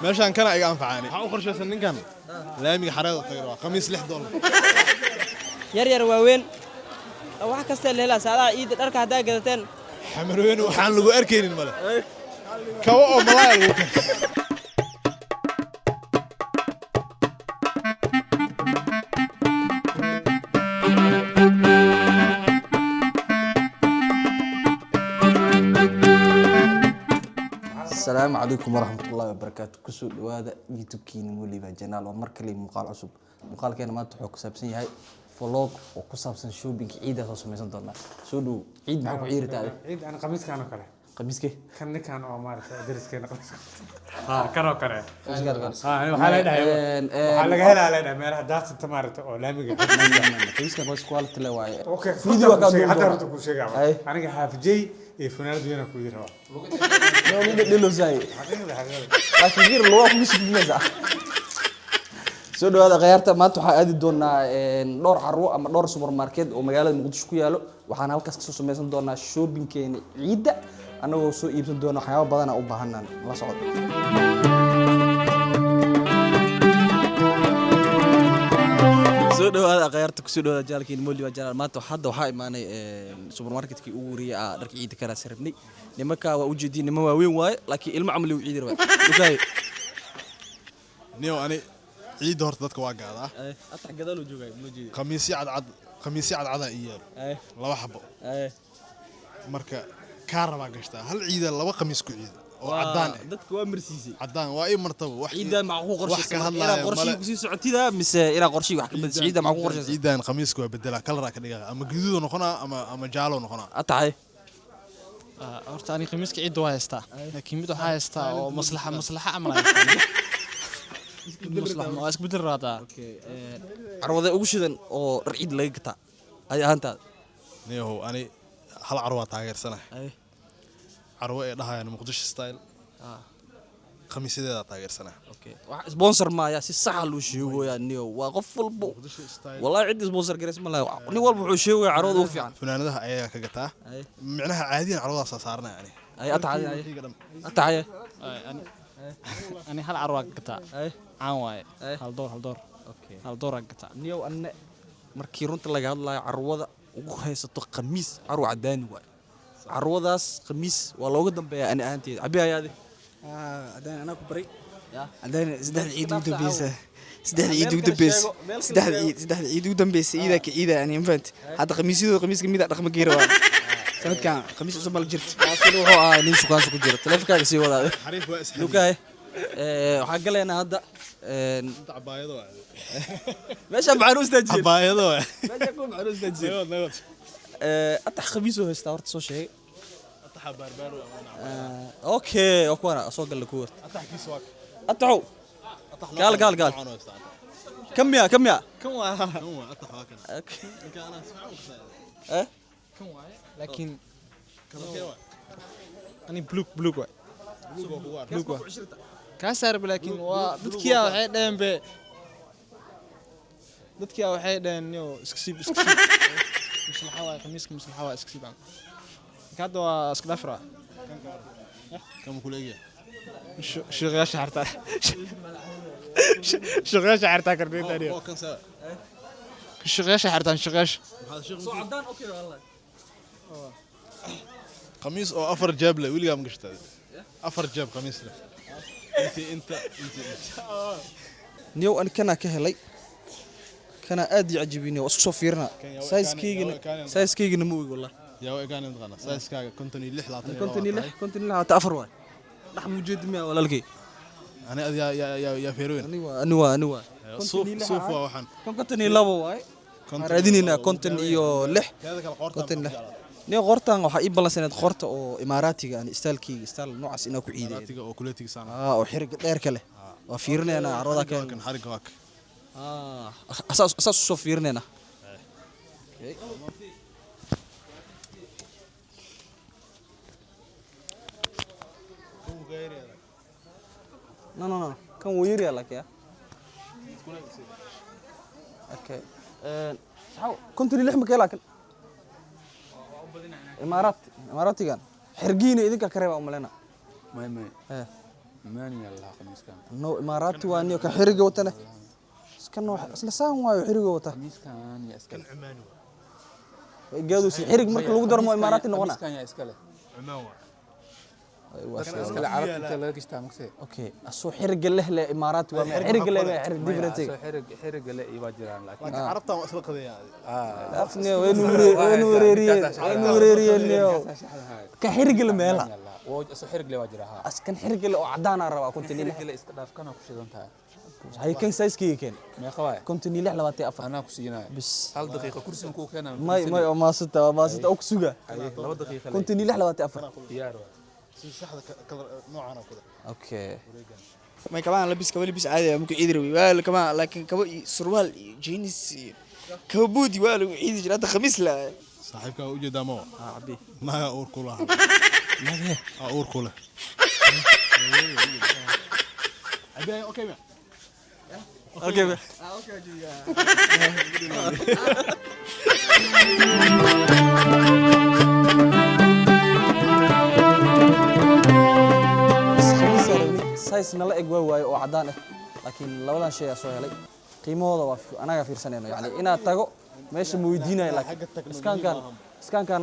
meeshaan kana iga anfacani waxa u qorshaysan ninkan laamiga xareeda tagay khamiis $6 yar yar waaweyn wax kasta leela saada ciid dharka hadaa gadateen xamarweyn waxaan lagu arkaynin male kawo oo malaay lagu السلام عليكم ورحمة الله وبركاته كسو هذا يوتيوب كين موليبا جنال ومركلي مقال عصب مقال كان ما تحوك سابسين هاي فلوق وكسابسن شوبينج عيدة خاصة ميزان دولار سودو عيد معكو عير تاعي عيد أنا قميص كانوا كله قميص كي كان أو مارك درس كان قميص كانوا كله قميص كي أنا وحلا ده وحلا جهلا على ده ما راح داس تمارت أو لا ميجا قميص كي بس كواليتي لواي أوكي فيديو كان حتى رتكو شيء قام أنا كحاف جي فنان دوينا كوير هوا لو مين دلو زاي أكيد لو مش بنزع سودو هذا غيرته ما تحا أدي دونا دور عروة أما دور سوبر ماركت ومجال المقدس كيالو وحنا هالكاس كسوس ميزان دونا شوبينج كين عيدة أنا وسو يبسن دونا حياة بدنا أو بهنا لا صعود سودو هذا غيرته سودو هذا جالكين مولي وجال ما تحد وحاي ماني سوبر ماركت كي أوري درك عيد كلا سربني نمكا ووجدي نما وين واي لكن المعمل وعيد رواي وكاي نيو أنا عيد هورت dadka waa gaada أطح قدال وجوجاي موجي khamiisyo cad iyaal laba xabo marka ka raba gashta hal ciida laba khamiis ku ciida oo cadaan dadku waa marsiisay cadaan waa ay martaba wax ciida macquul qorshe ina qorshe ku sii socotida mise ina qorshe wax ka bad ciida macquul qorshe ciidan khamiisku waa bedela kala ka dhigaa ama gaduud noqona ama jaalo noqona atahay horta ani khamiiska ciid waa haystaa laakiin mid waxa haystaa oo maslaxa amal ما اسك بدل راتا عروضه ugu shidan oo ciid laga gata ay ahaantaad neeho ani hal carwa taageersanahay carwa ee dhahayaan muqdisho style khamiisadeeda taageersanahay okay wax sponsor ma ya si sax loo sheegoyaa neeho waa qof walbo wallahi cid sponsor gareys ma laha nin walba wuxuu sheegayaa carwada ugu fiican funaanadaha ayaga ka gataa micnaha caadiyan carwadaas saarnaa ani ay atahay أنا هل عروق قطع عن واي هل دور أوكي هل دور قطع نيو أن مركي رنت لقى هذا عروضة وهي ستو قميص عروة عداني واي عروضاس قميص والله قدام بيا أنا أنتي عبيها يا دي عداني أنا كبري عداني سدح العيد ودبيسة سدح العيد ودبيس سدح العيد ودبيس إذا كإذا يعني فهمت هذا قميص كمية رقم جيرة سنة كان قميص أصلا الجرت روحوا نيشو كان سكو جرت تلف كاك سي ودا حريف واسحب لوكاي waxaa galeena hadda cabaayado meesha macruus tajir cabaayado meesha ku macruus tajir atax khamiis oo haysta horta soo sheegay atax barbaar okay okwana soo gal ku warta atax kiis waa ataxo قال كم يا كم atax waa kan okay kana asmacu كم واي لكن أنا بلوك واي بلوك واي كاسر لكن ودكيا waxay dheen be dadkiya waxay dheen yo iskasiib mislaxa waa khamiiska mislaxa waa iskasiib kada waa iska dhafra كم كوليجيا شغال شحرتا شغال شحرتا كردين تاني هو كان سوا شغال شحرتا شغال هذا شغل سعدان اوكي والله قميص او افر جاب له ويليام قشطه افر جاب قميص له انت نيو ان كنا كهلي كنا ادي عجبيني واسكو سو فيرنا سايس كيغنا مو والله يا وي كان نتقنا سايس كاغا كونتني 6 كنتني لا تافر واي دح موجود ميا ولا لقي انا يا فيروين انوا صوف وحن كنتني لابو واي رادينينا كونتن iyo 6 كونتن ني qortan waxa ii balansaneed qorta oo imaaraatiga aan istaalkii istaal noocaas inaa ku ciiday imaaraatiga oo kuleetiga sana oo xirig dheer kale waa fiirneena carwada kan xarig waak asaas soo fiirneena okay no kan wuu yiri laakiin okay كنت لي لحمك لكن إماراتي كان حرقيني إذا كريبة أملنا ما إيه عماني الله خميس كان نو إماراتي وانيو كحرقة وتنا كانوا لسان وايو حرقة وتا خميس كان يا اسكال قالوا سي حرق مركل لو درمو إماراتي نغنا خميس كان يا اسكال عمان أيوة اسكال عرفت انت لا كشتا مكسي أوكي أسو حرق له لإماراتي وما حرق له حرق ديفرنتي حرق لا ايوا جيران لكن عرفتها وأصل قضية أفني وين وريري اليوم كحرق الميلا اسو حرق لا واجرها أسكن حرق له عدانا روا كنت حرق نيلح لا اسكداف كان كشدنتها هاي كان سايس كي كان ما خواي كنت نيلح لواتي أفر انا كسينا بس هل دقيقه كرسي كو كان ما ستة أكسوجا لو دقيقه كنت نيلح لواتي أفر ديار شحذا كلر نوعنا كذا أوكي ما كمان لبس كمان لبس عادي ممكن يدري ولا كمان لكن كمان سروال جينز كبودي ولا عيد جرات خميس لا صاحبك وجد مو عبي ما أور كلها ما أور كلها أبي أوكي ما أوكي سايس نلا إجوا واي أو عدانة لكن لولا شيء أسوي علي قيمة هذا أنا غفير سنة يعني أنا تاجو ماشي مويدينا لكن إسكان كان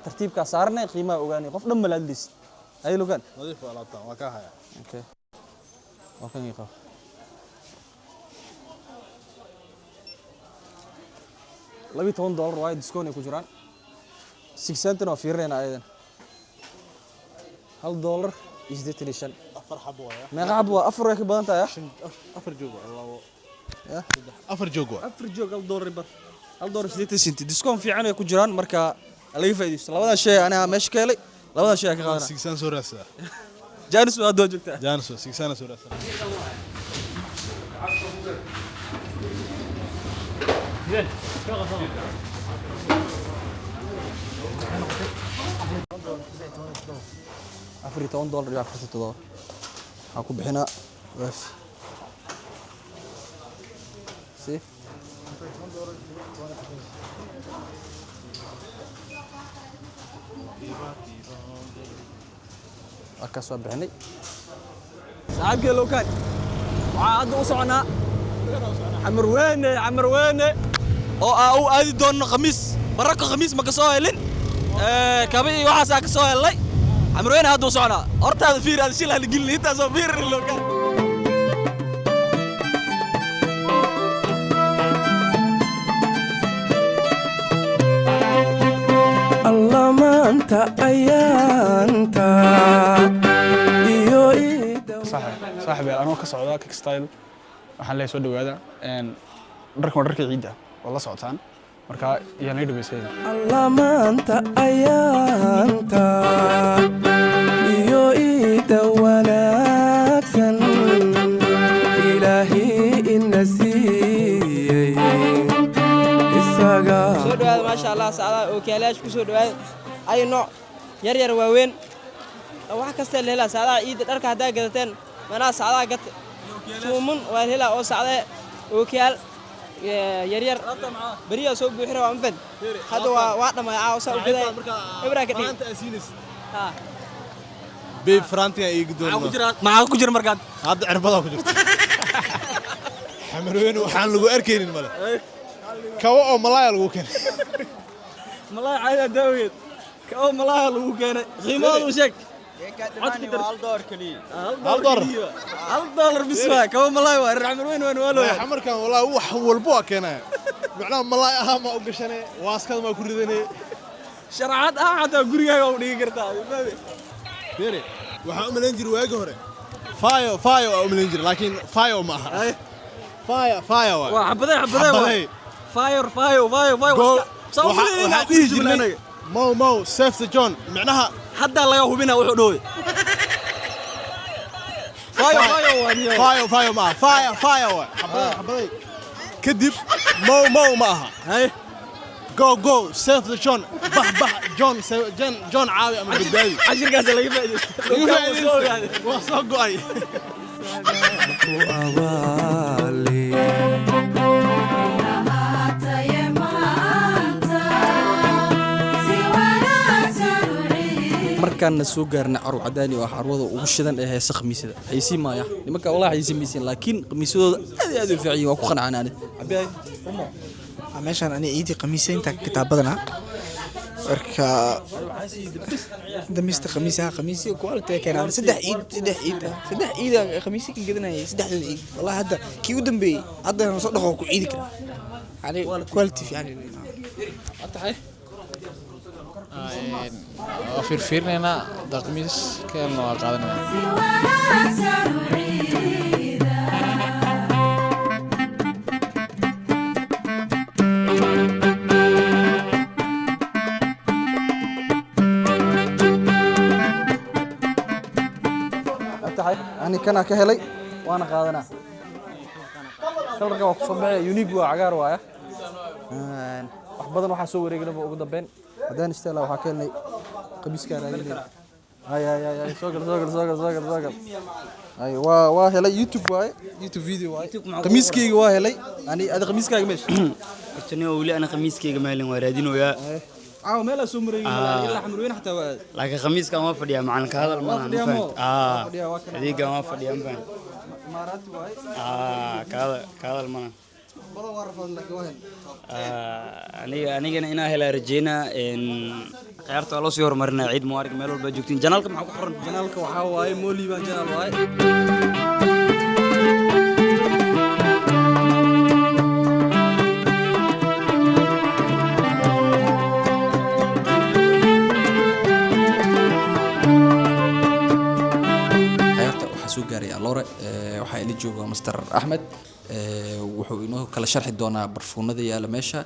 ترتيب كسرنا قيمة وغاني قف لما للست أي لغان نضيف على طعم وكاها أوكي وكان يقف لبي $10 وايد ديسكون يكون 6 سنت وفيرنا أيضا $1 يزيد ليشان أفر حبوة ما عبوا أفر يا كبان تايا أفر جوجو الله يا أفر جوجو أفر جوجو $1 ربر $1 يزيد سنت ديسكون في عنا يكون جيران مركا اللي يفيديش لو هذا الشيء أنا ماشي كالي لو هذا الشيء كذا 6 سنة سورة جانس وهذا جوكتا جانسو 6 سنة سورة أفري $10 يا $10 أكو بحنا وافي سي أكاسوا بحني ساعة لو كان وعاد وصعنا عمر وين أو أدي دون خميس بركة خميس ما كسوه لين كابي واحد ساعة كسوه لي عمر وين هذا وصعنا أرت هذا فير هذا شيء اللي قل لي أنت صبير لو كان الله ما أنت أيانت صاحبي أنا كسعودة كيك ستايل waxaan leeyahay soo dhawaada dharka ciida oo la socotaan marka iyaan ay dhaweysay الله ما أنت أيانت يوئد وناكسن إلهي النسي الساقا soo dhawaada maasha Allah saacada oo kaalaash ku soo dhawaada ay nooc yar waaweyn wax kasta la helaa saacada ciida dharka hadaa gadateen manaa saacada gad suumun waa la helaa oo saacada oo kaal yar bariya soo buuxira waa mafad hadda waa dhamaaca oo saa u gaday ibra ka dhig ha بيب فرانتي يقدرون معاك كجر مركات هذا عربضة كجرت حمرين وحان لقو أركين الملا كوا ملايا لقو كان ملاي عايدة داويد كأو ملاي لو كان غيماد وشك $1 بسوا كأو ملاي وارعمر وين والو حمر كان والله هو حول بوا كنا معناه ملاي أهم أو قشنة واسكت ما كردني شرعات حتى قرية أو ديكرتا فيري وحاول مننجر واجهره فايو أو مننجر لكن فايو معها فايو وحبذي فايو صوّلي مو سيف جون معناها حتى الله يهوبنا وحدوي فايو معها فايو حبذي كذب مو معها هاي جو سيف جون بح جون عاوي أمر بداية 10 قاس اللي يفيد وصقوا أي markaan soo gaarnay carwo cadaani oo carwada ugu shidan ee heesa khamiisada haysi maaya nimanka wallahi haysi miisin laakiin khamiisadooda aad u fiican waa ku qanacanaanay abiyay meeshaan ani ciidi khamiisaynta kitaabadana marka damista khamiisi quality keenan saddex ciid khamiisi ka gadanayay saddex ciid wallahi hadda kii u dambeeyay hadda soo dhaqo ku ciidi kara ali quality fiican atahay وفرفرنا دقميس كان لو قادنا atahay ani kana ka helay waana qaadanaa kalka waa ku soo baxay unique waa cagaar waaya wax badan waxa soo wareegnaba ugu dambeyn hadaan isteela waxa keenay qamiiska raadinay ay soo gal ay waa helay youtube video waay qamiiskayga waa helay ani ada qamiiskayga meesh tani oo wali ana qamiiskayga maalin waa raadinooyaa meel soo mareeyay ilaa xamrooyin xataa waa laakiin qamiiska ma fadhiya macalin ka hadal ma adiga ma fadhiya ma maaraati waay ka hadal ma badan waa rafad laakiin anigana inaa helaa rajeynaa ciyaarta waa loo sii horumarinaa ciid mubaarag meel walba joogtiin janaalka maxaa ku qoran janaalka waxaa waaye mooli baan janaal waaye ciyaarta waxaa soo gaaray Alore waxaa ila jooga Mr. Ahmed wuxuu inoo kala sharxi doonaa barfuunada yaala meesha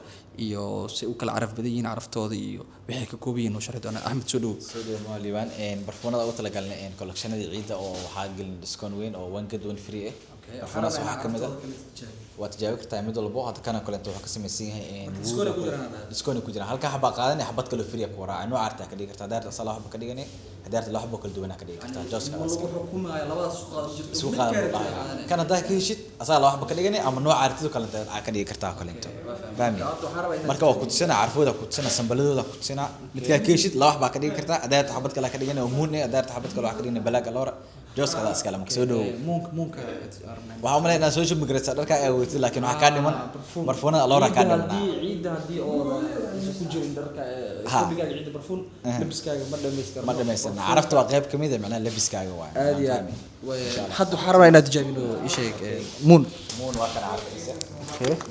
iyo si uu kala caraf badan yihiin caraftooda iyo wixii ka kooban yihiin oo sharxi doonaa Ahmed soo dhaw liibaan barfuunada ugu tala galnay collectionada ciida oo waxaa gelin discount weyn oo one get one free barfuunaas waxaa ka mid ah waa tijaabi kartaa mid walba hadda kana kale wuxuu ka samaysan yahay discount ku jira halka xabba qaadanay xabad kale free ku waraa nooc arta ka dhigi kartaa daarta salaah xabba ka dhiganay daarta la xabba kala duwan ka dhigi kartaa jooska labadaas suuq qaadan kana daa ka heshid asaa la xabba ka dhiganay ama nooc artidu kale ka dhigi kartaa kale inta baami marka waa ku tusina carfooda ku tusina sambaladooda ku tusina midka ka heshid la xabba ka dhigi kartaa daarta xabad kale ka dhiganay oo muun daarta xabad kale ka dhiganay balaag Alore jooska daas kale ma soo dhaw muunka waxaa umaleyn inaan soo shubmigraysa dharka ay weytay laakiin waxaa ka dhiman barfuunada Alore ka dhiman ciida hadii oo ku jirin dharka sabiga ciida barfuun labiskaaga ma dhameystirna carafta waa qayb kamid ah macnaha labiskaaga waa aad iyo aad hadda waxaan rabaa inaad tijaabino isheeg muun waa kana carfaysa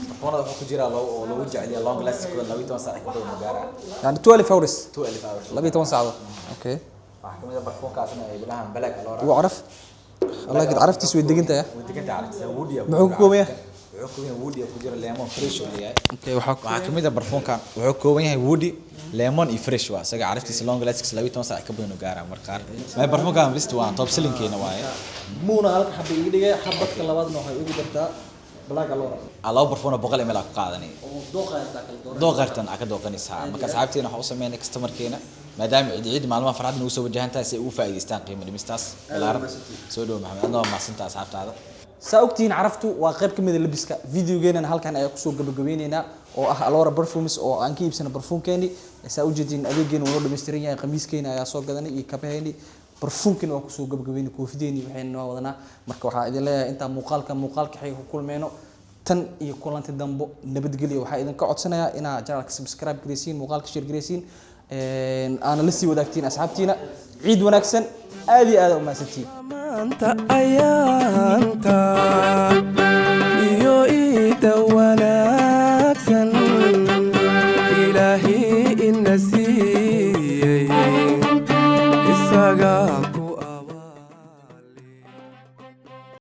barfuunada wuxuu ku jiraa loogu jeceliya long lasting 12 saac ka badan gaara yani 12 hours 12 saacadood okay waxaa kamid ah barfuunkaasna ay bilahan balaag Alore wuu caraf الله كده عرفتي سوي دقنتها ودقنت عرفتها ووديا محكومة وحكومة ووديا كجرا ليمون فريش ولا اوكي وحكومة ده برفون كان وحكومة هي وودي ليمون فريش وا سجى عرفتي سلونج لاتكس لوي تونس كبدون وجارا مرقار ما برفون كان بس توان توب سيلين كينا واي مونا هلك حبي يدقى حبك لبعض نوع يقول درتا بلاك Alore الله برفون بقول ملاك قاعدني دوقرتن أكيد دوقني ساعة ما كسبتي أنا حوصل مني كستمر كينا ما دام عيد معلومة فرحت إنه سوى جهنتا سوى فايد يستان قيمة المستاس العرب سودو محمد أنا ما سنت أصحابت هذا سأوقتين عرفتوا وقرب كم من اللبسك فيديو جينا هل كان أيقصوا قبل جويننا أو Alore برفومس أو أنكي بسنا برفوم كاني سأوجدين أبي جين ورود مستريين قميص كينا يا صوت قدني يكبهني برفوم كنا أقصوا قبل جويني كوفيديني وحين وضنا مركوحة إذا لا أنت مقالك حي كل منه tan iyo kulanta dambo nabadgelyo waxa idin ka codsanayaa inaa channelka subscribe gareysiin muuqaalka share gareysiin aan la sii wadaagtiin asxaabtiina ciid wanaagsan aad iyo aad u mahadsantiin maanta ayaanta iyo ciida wanaagsan ilaahi ina siiyey isaga